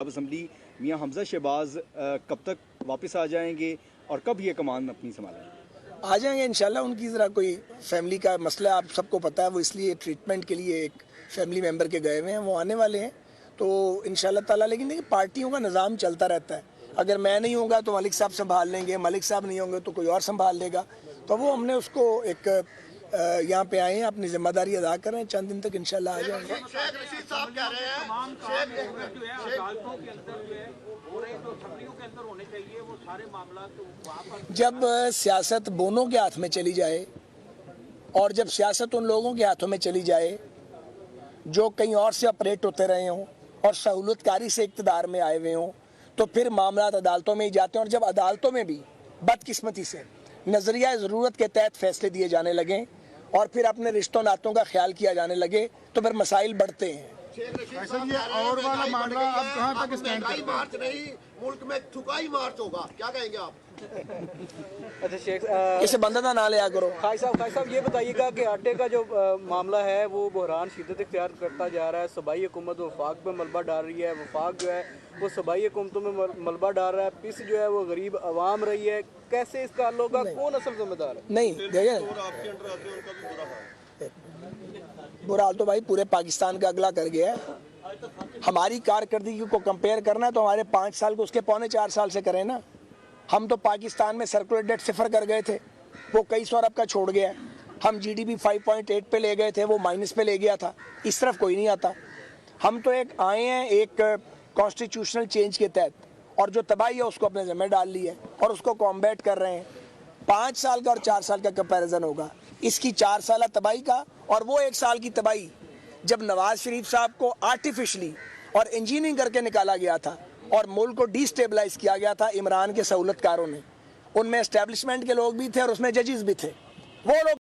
अब असम्बली मियां हमजा शहबाज कब तक वापस आ जाएंगे और कब ये कमान अपनी संभालेंगे? आ जाएंगे इंशाल्लाह। उनकी ज़रा कोई फैमिली का मसला आप सबको पता है, वो इसलिए ट्रीटमेंट के लिए एक फैमिली मेम्बर के गए हुए हैं, वो आने वाले हैं तो इंशाल्लाह ताला। लेकिन देखिए पार्टियों का निज़ाम चलता रहता है, अगर मैं नहीं होगा तो मलिक साहब संभाल लेंगे, मलिक साहब नहीं होंगे तो कोई और संभाल लेगा। तो वो हमने उसको एक यहाँ पे आए हैं, अपनी जिम्मेदारी अदा कर रहे हैं, चंद दिन तक इंशाल्लाह आ जाएंगे। जब सियासत बोनों के हाथ में चली जाए और जब सियासत उन लोगों के हाथों में चली जाए जो कहीं और से ऑपरेट होते रहे हों और सहूलतकारी से इक़्तिदार में आए हुए हों, तो फिर मामला अदालतों में ही जाते हैं। और जब अदालतों में भी बदकिस्मती से नज़रिया ज़रूरत के तहत फैसले दिए जाने लगें और फिर अपने रिश्तों नातों का ख्याल किया जाने लगे तो फिर मसाइल बढ़ते हैं। और वाला मामला अब कहाँ तक स्टैंड करता है? मार्च नहीं, मुल्क में थुकाई मार्च होगा, क्या कहेंगे आप? अच्छा शेख, इसे बंदा ना लिया करो। खाई साहब ये बताइएगा कि आटे का जो मामला है वो बहरान शिद्दत इख्तियार करता जा रहा है। सूबाई हुकूमत वफाक में मलबा डाल रही है, वफाक जो है वो सूबाई हुकूमतों में मलबा डाल रहा है, पिस जो है वो गरीब आवाम रही है। कैसे इसका हल होगा? कौन असल जिम्मेदार है? नहीं देखिए, बुरा हाल तो भाई पूरे पाकिस्तान का अगला कर गया है। हमारी कारकर्दगी को कंपेयर करना है तो हमारे 5 साल को उसके 3.25 साल से करें ना। हम तो पाकिस्तान में सर्कुलर डेट 0 कर गए थे, वो कई सौ अरब का छोड़ गया। हम जीडीपी 5.8 पे ले गए थे, वो माइनस पे ले गया था। इस तरफ कोई नहीं आता। हम तो एक आए हैं एक कॉन्स्टिट्यूशनल चेंज के तहत, और जो तबाही है उसको अपने ज़िम्मे डाल ली है और उसको कॉम्बैट कर रहे हैं। 5 साल का और 4 साल का कंपैरिजन होगा, इसकी 4 साल तबाही का और वो 1 साल की तबाही जब नवाज शरीफ साहब को आर्टिफिशली और इंजीनियरिंग करके निकाला गया था और मुल्क को डिस्टेबलाइज किया गया था इमरान के सहूलतकारों ने। उनमें एस्टेब्लिशमेंट के लोग भी थे और उसमें जजेस भी थे। वो लोग